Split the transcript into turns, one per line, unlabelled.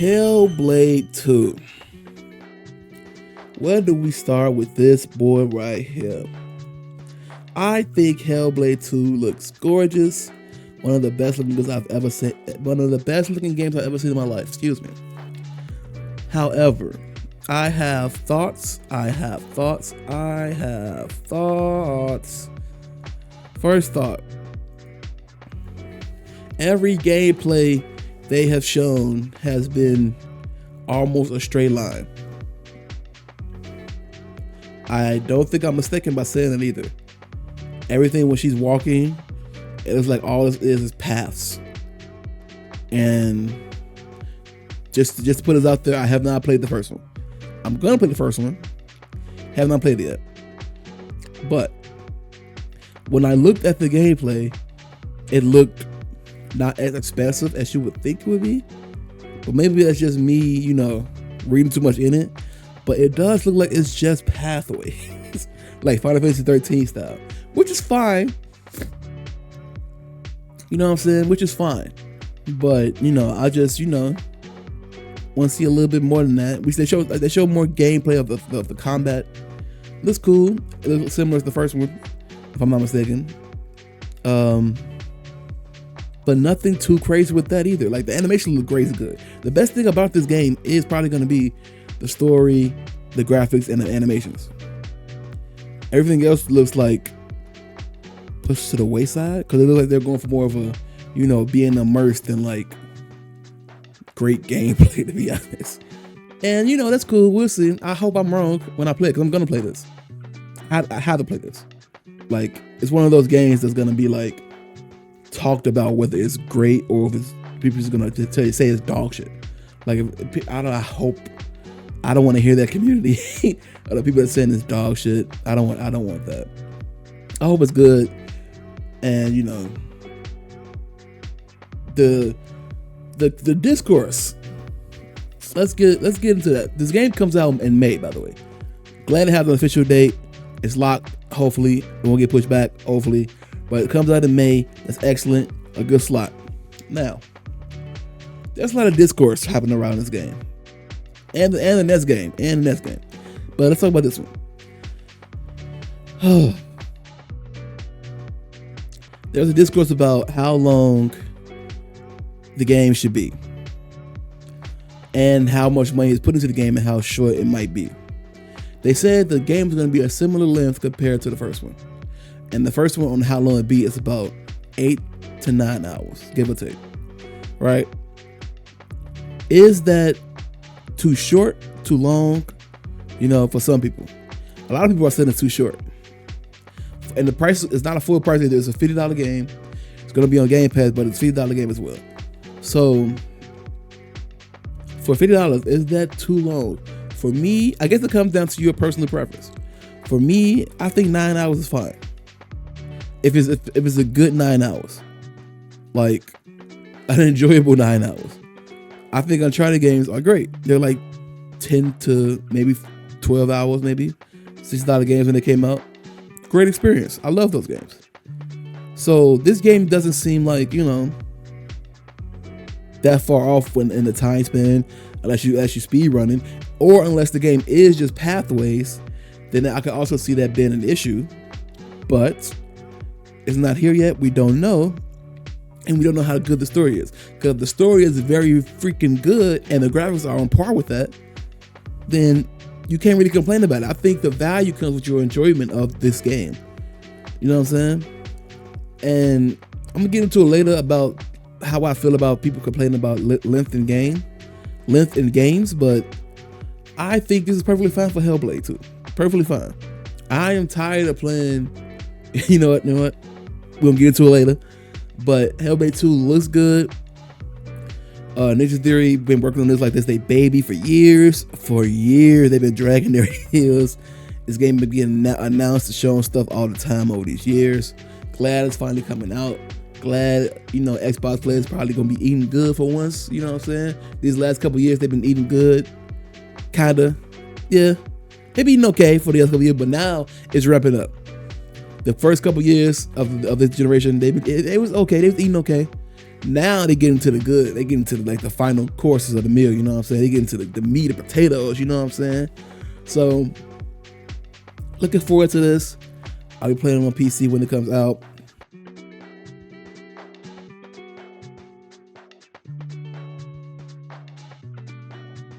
Hellblade 2. Where do we start with this boy right here? I think Hellblade 2 looks gorgeous. One of the best looking games I've ever seen. One of the best looking games I've ever seen in my life. Excuse me. However, I have thoughts. First thought. Every gameplay they have shown has been almost a straight line. I don't think I'm mistaken by saying that either. Everything when she's walking, it was like all this is paths. And just to put it out there, I have not played the first one. I'm gonna play the first one. Have not played it yet. But when I looked at the gameplay, it looked not as expensive as you would think it would be. But maybe that's just me, reading too much in it. But it does look like it's just pathways. Like Final Fantasy 13 style. Which is fine. You know what I'm saying? Which is fine. But, I just, want to see a little bit more than that. They show more gameplay of the combat. Looks cool. It looks similar to the first one, if I'm not mistaken. But nothing too crazy with that either. Like, the animation looks crazy good. The best thing about this game is probably going to be the story, the graphics, and the animations. Everything else looks like pushed to the wayside because it looks like they're going for more of a, being immersed in like great gameplay, to be honest. And that's cool. We'll see. I hope I'm wrong when I play it because I'm gonna play this. I have to play this. Like, it's one of those games that's gonna be like talked about whether it's great or if it's people just gonna say it's dog shit. Like, I don't want to hear that community of the people that saying it's dog shit. I don't want that. I hope it's good. And the discourse. Let's get into that. This game comes out in May, by the way. Glad to have an official date. It's locked. Hopefully, it won't get pushed back. Hopefully, but it comes out in May. That's excellent. A good slot. Now, there's a lot of discourse happening around this game, and the next game, But let's talk about this one. There's a discourse about how long the game should be and how much money is put into the game and how short it might be. They said the game is going to be a similar length compared to the first one. And the first one, on how long it be, is about 8 to 9 hours, give or take. Right? Is that too short, too long? For some people. A lot of people are saying it's too short. And the price is not a full price either. It's a $50 game. It's going to be on Game Pass, but it's a $50 game as well. So, for $50, is that too long? For me, I guess it comes down to your personal preference. For me, I think 9 hours is fine. If it's a good 9 hours. Like, an enjoyable 9 hours. I think Uncharted games are great. They're like 10 to maybe 12 hours, maybe. $60 games when they came out. Great experience. I love those games. So this game doesn't seem like, that far off in the time span, unless you speed running, or unless the game is just pathways. Then I can also see that being an issue. But it's not here yet. We don't know. And we don't know how good the story is. Because if the story is very freaking good and the graphics are on par with that, then you can't really complain about it. I think the value comes with your enjoyment of this game. You know what I'm saying? And I'm going to get into it later about how I feel about people complaining about length in games, but I think this is perfectly fine for Hellblade 2. Perfectly fine. I am tired of playing, you know what? We're going to get into it later. But Hellblade 2 looks good. Ninja Theory been working on this like this they baby for years. They've been dragging their heels. This game been getting announced and showing stuff all the time over these years. Glad it's finally coming out. Glad, Xbox players probably gonna be eating good for once. You know what I'm saying? These last couple years they've been eating good. Kinda. Yeah. They've been eating okay for the last couple years, but now it's ramping up. The first couple years of this generation, it was okay. They was eating okay. Now they get into the good. They get into like the final courses of the meal. You know what I'm saying? They get into the meat and potatoes. You know what I'm saying? So looking forward to this. I'll be playing on PC when it comes out.